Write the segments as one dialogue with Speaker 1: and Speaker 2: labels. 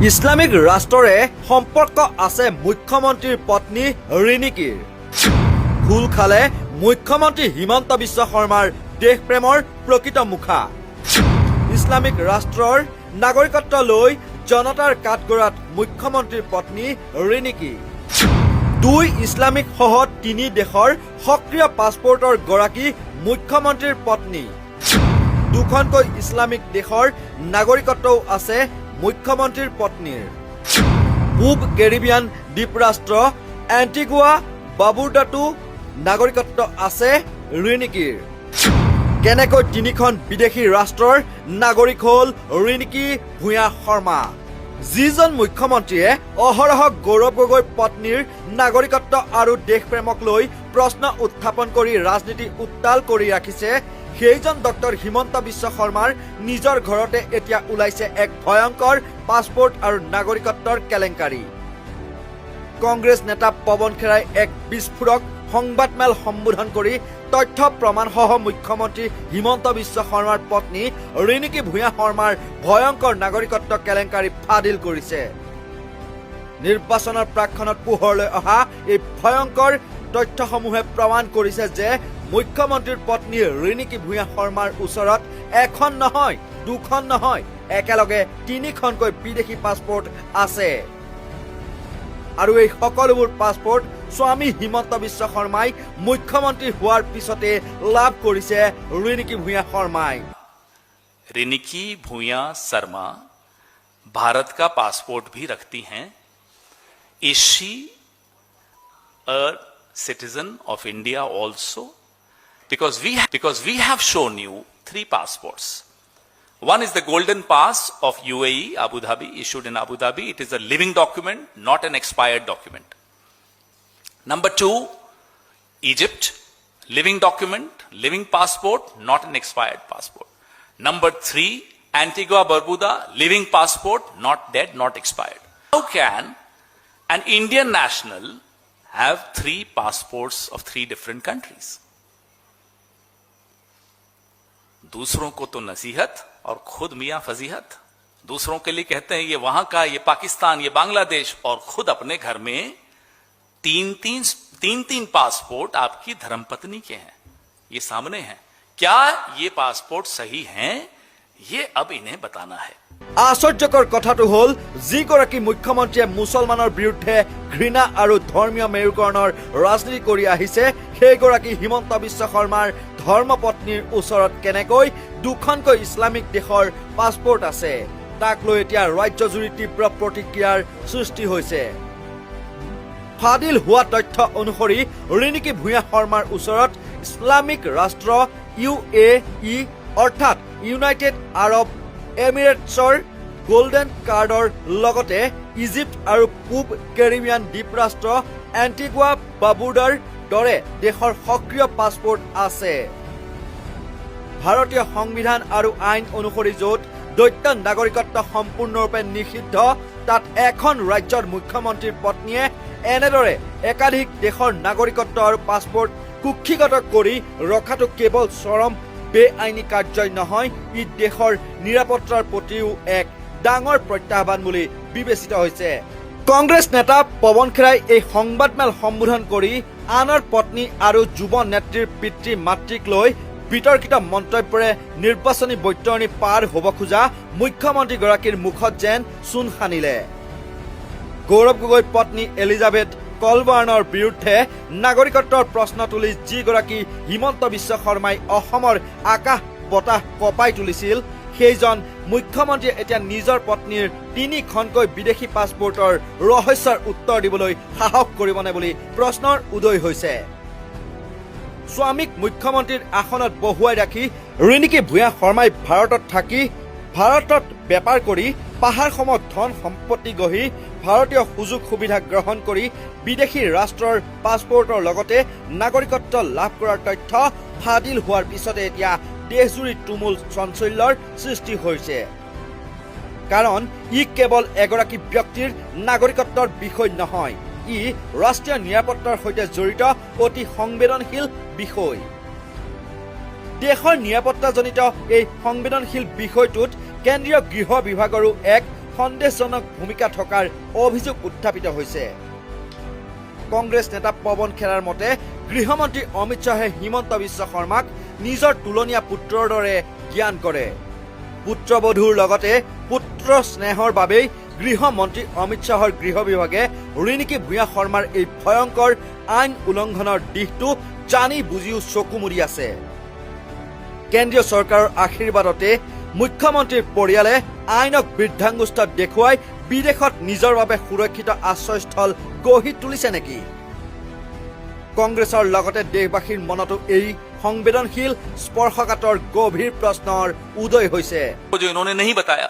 Speaker 1: Islamic ৰাষ্ট্ৰৰে সম্পৰ্ক আছে মুখ্যমন্ত্ৰীৰ পত্নী ৰিণিকীৰ। খোল খালে মুখ্যমন্ত্ৰী হিমন্ত বিশ্ব শৰ্মাৰ দেশপ্ৰেমৰ প্ৰকৃত মুখা। ইছলামিক ৰাষ্ট্ৰৰ নাগৰিকত্ব লৈ জনতাৰ কাঠগড়াত মুখ্যমন্ত্ৰীৰ পত্নী ৰিণিকী। 2 ইছলামিক সহ 3 দেশৰ সক্ৰিয় পাছপোৰ্টৰ গৰাকী মুখ্যমন্ত্ৰীৰ পত্নী। 2খনকৈ ইছলামিক দেশৰ নাগৰিকত্বও আছে মুখ্যমন্ত্ৰীৰ পত্নীৰ। পূব কেৰিবিয়ান দ্বীপৰাষ্ট্ৰ এণ্টিগুৱা বাৰ্বুডাতো নাগৰিকত্ব আছে ৰিণিকীৰ। কেনেকৈ 3খন বিদেশী ৰাষ্ট্ৰৰ নাগৰিক হ'ল ৰিণিকী ভূঞা শৰ্মা। যিজন মুখ্যমন্ত্ৰীয়ে অহৰহ গৌৰৱ গগৈৰ পত্নীৰ নাগৰিকত্ব আৰু দেশপ্ৰেমক লৈ প্ৰশ্ন উত্থাপন কৰি ৰাজনীতি উত্তাল কৰি ৰাখিছে, সেইজন ডক্টৰ হিমন্ত বিশ্ব শৰ্মাৰ নিজৰ ঘৰতে এতিয়া ওলাইছে এক ভয়ংকৰ পাছপোৰ্ট আৰু নাগৰিকত্বৰ কেলেংকাৰী। কংগ্ৰেছ নেতা পৱন খেৰাই এক বিস্ফোৰক সংবাদমেল সম্বোধন কৰি তথ্য প্ৰমাণসহ মুখ্যমন্ত্ৰী হিমন্ত বিশ্ব শৰ্মাৰ পত্নী ৰিণিকী ভূঞা শৰ্মাৰ ভয়ংকৰ নাগৰিকত্ব কেলেংকাৰী ফাদিল কৰিছে। নিৰ্বাচনৰ প্ৰাক্ষণত পোহৰলৈ অহা এই ভয়ংকৰ তথ্যসমূহে প্ৰমাণ কৰিছে যে মুখ্যমন্ত্ৰীৰ পত্নী ৰিণিকী ভূঞা শৰ্মাৰ ওচৰত এখন নহয়, 2খন নহয়, একেলগে 3খনকৈ বিদেশী পাছপোৰ্ট আছে। আৰু এই সকলোবোৰ পাছপোৰ্ট স্বামী হিমন্ত বিশ্ব শৰ্মাই মুখ্যমন্ত্ৰী হোৱাৰ পিছতে লাভ কৰিছে ৰিণিকী ভূঞা শৰ্মাই।
Speaker 2: रिनिकी भूया शर्मा भारत का पासपोर्ट भी रखती हैं। Is she a citizen of India also? Because we have shown you 3 passports. One is the golden pass of UAE, Abu Dhabi, issued in Abu Dhabi. It is a living document, not an expired document. Number 2, Egypt, living document, living passport, not an expired passport. Number 3, Antigua Barbuda, living passport, not dead, not expired. How can an Indian national have 3 passports of 3 different countries? दूसरों को तो नसीहत और खुद मियां फजीहत। दूसरों के लिए कहते हैं ये वहां का, ये पाकिस्तान, ये बांग्लादेश, और खुद अपने घर में 3 पासपोर्ट आपकी धर्मपत्नी के हैं, ये सामने हैं। क्या ये पासपोर्ट सही हैं? ये अब इन्हें बताना है।
Speaker 1: আশ্চৰ্যকৰ কথাটো হ'ল, যিগৰাকী মুখ্যমন্ত্ৰীয়ে মুছলমানৰ বিৰুদ্ধে ঘৃণা আৰু ধৰ্মীয় মেৰুকৰণৰ ৰাজনীতি কৰি আহিছে, সেইগৰাকী হিমন্ত বিশ্ব শৰ্মাৰ ধৰ্মপত্নীৰ ওচৰত কেনেকৈ 2খনকৈ ইছলামিক দেশৰ পাছপোৰ্ট আছে, তাক লৈ এতিয়া ৰাজ্যজুৰি তীব্ৰ প্ৰতিক্ৰিয়াৰ সৃষ্টি হৈছে। ফাদিল হোৱা তথ্য অনুসৰি ৰিণিকী ভূঞা শৰ্মাৰ ওচৰত ইছলামিক ৰাষ্ট্ৰ UAE অৰ্থাৎ ইউনাইটেড আৰব এমিৰেটছৰ গোল্ডেন কাৰ্ডৰ লগতে ইজিপ্ত আৰু পূব কেৰিবিয়ান দ্বীপৰাষ্ট্ৰ এণ্টিগুৱা বাৰ্বুডাৰ দৰে দেশৰ সক্ৰিয় পাছপোৰ্ট আছে। ভাৰতীয় সংবিধান আৰু আইন অনুসৰি য'ত দ্বৈত নাগৰিকত্ব সম্পূৰ্ণৰূপে নিষিদ্ধ, তাত এখন ৰাজ্যৰ মুখ্যমন্ত্ৰীৰ পত্নীয়ে এনেদৰে একাধিক দেশৰ নাগৰিকত্ব আৰু পাছপোৰ্ট কুক্ষিগত কৰি ৰখাটো কেৱল চৰম বেআইনী কাৰ্যই নহয়, ই দেশৰ নিৰাপত্তাৰ প্ৰতিও এক ডাঙৰ প্ৰত্যাহ্বান বুলি বিবেচিত হৈছে। কংগ্ৰেছ নেতা পৱন খেৰাই এই সংবাদমেল সম্বোধন কৰি আনৰ পত্নী আৰু যুৱ নেত্ৰীৰ পিতৃ মাতৃক লৈ বিতৰ্কিত মন্তব্যৰে নিৰ্বাচনী বৈতৰণি পাৰ হ'ব খোজা মুখ্যমন্ত্ৰীগৰাকীৰ মুখত যেন চূণ সানিলে। গৌৰৱ গগৈৰ পত্নী এলিজাবেথ কলবাৰ্ণৰ বিৰুদ্ধে নাগৰিকত্বৰ প্ৰশ্ন তুলি যিগৰাকী হিমন্ত বিশ্ব শৰ্মাই অসমৰ আকাশ বতাহ কঁপাই তুলিছিল, সেইজন মুখ্যমন্ত্ৰীয়ে এতিয়া নিজৰ পত্নীৰ 3খনকৈ বিদেশী পাছপোৰ্টৰ ৰহস্যৰ উত্তৰ দিবলৈ সাহস কৰিবনে বুলি প্ৰশ্নৰ উদয় হৈছে। স্বামীক মুখ্যমন্ত্ৰীৰ আসনত বহুৱাই ৰাখি ৰিণিকী ভূঞা শৰ্মাই ভাৰতত থাকি, ভাৰতত বেপাৰ কৰি, পাহাৰসমত ধন সম্পত্তি গঢ়ি, ভাৰতীয় সুযোগ সুবিধা গ্ৰহণ কৰি বিদেশী ৰাষ্ট্ৰৰ পাছপোৰ্টৰ লগতে নাগৰিকত্ব লাভ কৰাৰ তথ্য ফাদিল হোৱাৰ পিছতে এতিয়া দেশজুৰি তুমুল চাঞ্চল্যৰ সৃষ্টি হৈছে। কাৰণ ই কেৱল এগৰাকী ব্যক্তিৰ নাগৰিকত্বৰ বিষয় নহয়, ই ৰাষ্ট্ৰীয় নিৰাপত্তাৰ সৈতে জড়িত অতি সংবেদনশীল বিষয়। দেশৰ নিৰাপত্তাজনিত এই সংবেদনশীল বিষয়টোত কেন্দ্ৰীয় গৃহ বিভাগৰো এক সন্দেহজনক ভূমিকা থকাৰ অভিযোগ উত্থাপিত হৈছে। কংগ্ৰেছ নেতা পৱন খেৰাৰ মতে গৃহমন্ত্ৰী অমিত শ্বাহে হিমন্ত বিশ্ব শৰ্মাক নিজৰ তুলনীয়া পুত্ৰৰ দৰে জ্ঞান কৰে। পুত্ৰবধূৰ লগতে পুত্ৰ স্নেহৰ বাবেই গৃহমন্ত্ৰী অমিত শ্বাহৰ গৃহ বিভাগে ৰিণিকী ভূঞা শৰ্মাৰ এই ভয়ংকৰ আইন উলংঘনৰ দিশটো জানি বুজিও চকু মুদি আছে। কেন্দ্ৰীয় চৰকাৰৰ আশীৰ্বাদতে মুখ্যমন্ত্ৰীৰ পৰিয়ালে আইনক বৃদ্ধাংগুষ্ঠত দেখুৱাই বিদেশত নিজৰ বাবে সুৰক্ষিত আশ্ৰয়স্থল গঢ়ি তুলিছে নেকি? কংগ্ৰেছৰ লগতে দেশবাসীৰ মনতো এই সংবেদনশীল স্পৰ্শকাতৰ গভীৰ প্ৰশ্নৰ উদয় হৈছে।
Speaker 2: जो इन्होंने नहीं बताया,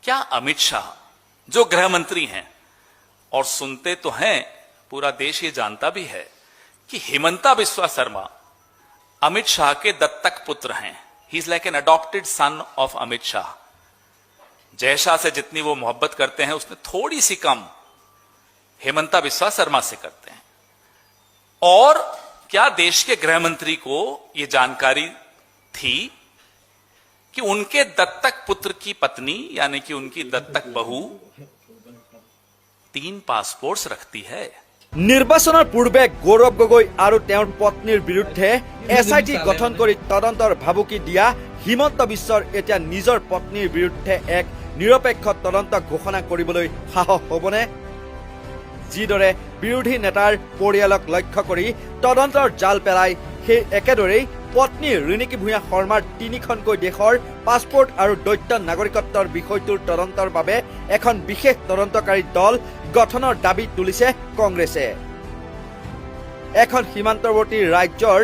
Speaker 2: क्या अमित शाह जो गृह मंत्री हैं और सुनते तो हैं, पूरा देश ये जानता भी है कि हिमंता बिस्वा शर्मा अमित शाह के दत्तक पुत्र हैं। He is like an adopted son of Amit Shah. Jay Shah से जितनी वो मोहब्बत करते हैं उसने थोड़ी सी कम हेमंता बिस्वा शर्मा से करते हैं। और क्या देश के गृह मंत्री को यह जानकारी थी कि उनके दत्तक पुत्र की पत्नी यानी कि उनकी दत्तक बहू 3 पासपोर्ट्स रखती है?
Speaker 1: নিৰ্বাচনৰ পূৰ্বে গৌৰৱ গগৈ আৰু তেওঁৰ পত্নীৰ বিৰুদ্ধে SIT গঠন কৰি তদন্তৰ ভাবুকি দিয়া হিমন্ত বিশ্বৰ এতিয়া নিজৰ পত্নীৰ বিৰুদ্ধে এক নিৰপেক্ষ তদন্ত ঘোষণা কৰিবলৈ সাহস হ'বনে? যিদৰে বিৰোধী নেতাৰ পৰিয়ালক লক্ষ্য কৰি তদন্তৰ জাল পেলাই সেই একেদৰেই পত্নী ৰিণিকী ভূঞা শৰ্মাৰ 3খনকৈ দেশৰ পাছপোৰ্ট আৰু দ্বৈত নাগৰিকত্বৰ বিষয়টোৰ তদন্তৰ বাবে এখন বিশেষ তদন্তকাৰী দল গঠনৰ দাবী তুলিছে কংগ্ৰেছে। এখন সীমান্তৱৰ্তী ৰাজ্যৰ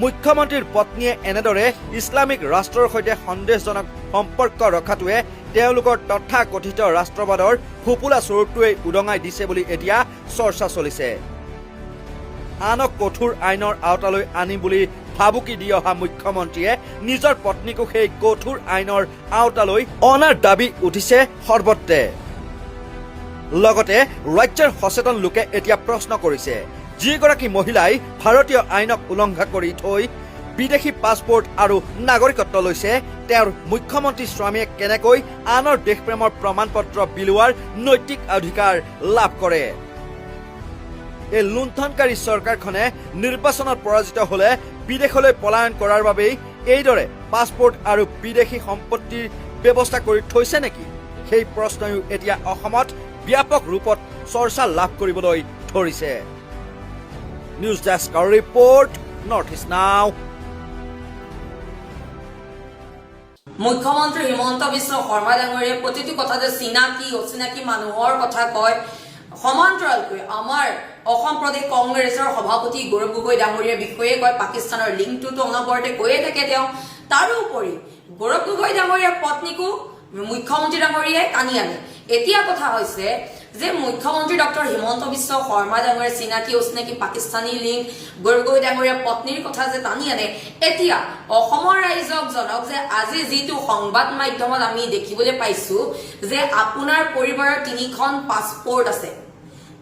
Speaker 1: মুখ্যমন্ত্ৰীৰ পত্নীয়ে এনেদৰে ইছলামিক ৰাষ্ট্ৰৰ সৈতে সন্দেহজনক সম্পৰ্ক ৰখাটোৱে তেওঁলোকৰ তথাকথিত ৰাষ্ট্ৰবাদৰ ফুপুলা স্বৰূপটোৱে উদঙাই দিছে বুলি এতিয়া চৰ্চা চলিছে। আনক কঠোৰ আইনৰ আওতালৈ আনিম বুলি ভাবুকি দি অহা মুখ্যমন্ত্ৰীয়ে নিজৰ পত্নীকো সেই কঠোৰ আইনৰ আওতালৈ অনাৰ দাবী উঠিছে সৰ্বত্ৰে। লগতে ৰাজ্যৰ সচেতন লোকে এতিয়া প্ৰশ্ন কৰিছে, যিগৰাকী মহিলাই ভাৰতীয় আইনক উলংঘা কৰি থৈ বিদেশী পাছপোৰ্ট আৰু নাগৰিকত্ব লৈছে, তেওঁৰ মুখ্যমন্ত্ৰী স্বামীয়ে কেনেকৈ আনৰ দেশপ্ৰেমৰ প্ৰমাণ পত্ৰ বিলোৱাৰ নৈতিক অধিকাৰ লাভ কৰে? এই লুণ্ঠনকাৰী চৰকাৰখনে নিৰ্বাচনত পৰাজিত হলে বিদেশলৈ পলায়ন কৰাৰ বাবেই এইদৰে পাছপোৰ্ট আৰু বিদেশী সম্পত্তিৰ ব্যৱস্থা কৰি থৈছে নেকি? সেই প্ৰশ্নও এতিয়া অসমত ব্যাপক ৰূপত চৰ্চা লাভ কৰিবলৈ ধৰিছে। নিউজ ডেস্কৰ ৰিপৰ্ট, নৰ্থ ইষ্ট নাও।
Speaker 3: মুখ্যমন্ত্ৰী হিমন্ত বিশ্ব শৰ্মা ডাঙৰীয়াই প্ৰতিটো কথাতে চিনাকি অচিনাকি মানুহৰ কথা কয়। সমান্তৰালকৈ আমাৰ অসম প্ৰদেশ কংগ্ৰেছৰ সভাপতি গৌৰৱ গগৈ ডাঙৰীয়াৰ বিষয়ে কয়, পাকিস্তানৰ লিংকটোতো অনবৰতে কৈয়ে থাকে তেওঁ। তাৰোপৰি গৌৰৱ গগৈ ডাঙৰীয়াৰ পত্নীকো মুখ্যমন্ত্ৰী ডাঙৰীয়াই টানি আনে। এতিয়া কথা হৈছে যে মুখ্যমন্ত্ৰী ডক্টৰ হিমন্ত বিশ্ব শৰ্মা ডাঙৰীয়াৰ চিনাকি অচিনাকি পাকিস্তানী লিংক গৌৰৱ গগৈ ডাঙৰীয়াৰ পত্নীৰ কথা যে টানি আনে, এতিয়া অসমৰ ৰাইজক জনক যে আজি যিটো সংবাদ মাধ্যমত আমি দেখিবলৈ পাইছো যে আপোনাৰ পৰিবাৰৰ 3খন পাছপোৰ্ট আছে,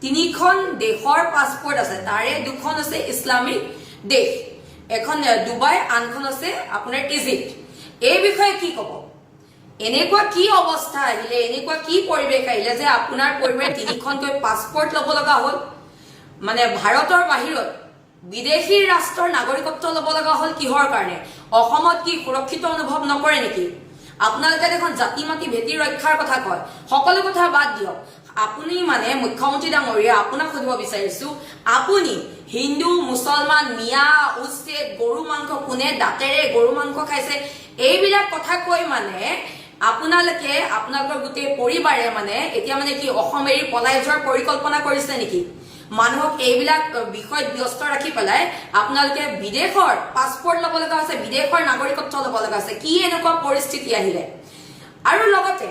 Speaker 3: 3খন দেশৰ পাছপোৰ্ট আছে, তাৰে 2খন আছে ইছলামিক দেশ, এখন ডুবাই, আনখন আছে আপোনাৰ ইজিপ্ত। এই বিষয়ে কি ক'ব? এনেকুৱা কি অৱস্থা আহিলে, এনেকুৱা কি পৰিৱেশ আহিলে যে আপোনাৰ পৰিবাৰে 3খনকৈ পাছপোৰ্ট ল'ব লগা হ'ল? মানে ভাৰতৰ বাহিৰত বিদেশী ৰাষ্ট্ৰৰ নাগৰিকত্ব ল'ব লগা হ'ল কিহৰ কাৰণে? অসমত কি সুৰক্ষিত অনুভৱ নকৰে নেকি? আপোনালোকে দেখোন জাতি মাতি ভেটি ৰক্ষাৰ কথা কয়। সকলো কথা বাদ দিয়ক, আপুনি মানে মুখ্যমন্ত্ৰী ডাঙৰীয়া, আপোনাক সুধিব বিচাৰিছো, আপুনি হিন্দু মুছলমান মিয়া উচ্ছেদ গৰু মাংস কোনে দাঁতেৰে গৰু মাংস খাইছে এইবিলাক কথা কৈ মানে আপোনালোকে আপোনালোকৰ গোটেই পৰিবাৰে মানে এতিয়া মানে কি অসম এৰি পলাই যোৱাৰ পৰিকল্পনা কৰিছে নেকি? মানুহক এইবিলাক বিষয়ত ব্যস্ত ৰাখি পেলাই আপোনালোকে বিদেশৰ পাছপোৰ্ট ল'ব লগা হৈছে, বিদেশৰ নাগৰিকত্ব ল'ব লগা হৈছে। কি এনেকুৱা পৰিস্থিতি আহিলে? আৰু লগতে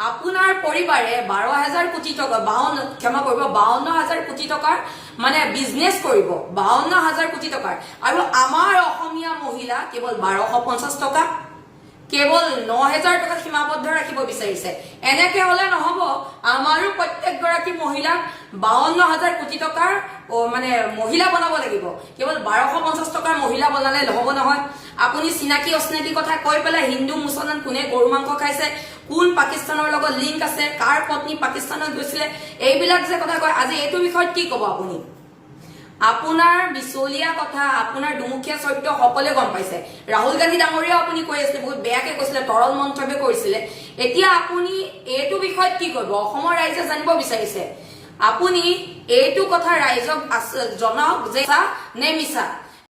Speaker 3: আপোনাৰ পৰিবাৰে 12,000 কোটি টকা 52,000 কোটি টকাৰ মানে বিজনেছ কৰিব, 52,000 কোটি টকাৰ। আৰু আমাৰ অসমীয়া মহিলা কেৱল 1250 টকা, কেৱল 9,000 টকাত সীমাবদ্ধ ৰাখিব বিচাৰিছে। এনেকে হলে নহব। আমাৰো প্ৰত্যেকগৰাকী মহিলাক 52,000 কোটি টকাৰ মানে মহিলা বনাব লাগিব। কেৱল 1250 টকাৰ মহিলা বনালে নহব নহয়। আপুনি চিনাকি অচিনাকি কথা কৈ পেলাই হিন্দু মুছলমান কোনে গৰু মাংস খাইছে কোন পাকিস্তানৰ লগত লিংক আছে, কাৰ পত্নী পাকিস্তানত গৈছিলে, এইবিলাক যে কথা কয়, আজি এইটো বিষয়ত কি ক'ব আপুনি? আপোনাৰ বিচলীয়া কথা, আপোনাৰ দুমুখীয়া চৰিত্ৰ সকলোৱে গম পাইছে। ৰাহুল গান্ধী ডাঙৰীয়াও আপুনি কৈ আছিলে, বহুত বেয়াকে কৈছিলে, তৰল মন্তব্য কৰিছিলে। এতিয়া আপুনি এইটো বিষয়ত কি কৰিব? অসমৰ ৰাইজে জানিব বিচাৰিছে। আপুনি এইটো কথা ৰাইজক জনাওক যে নে মিছা।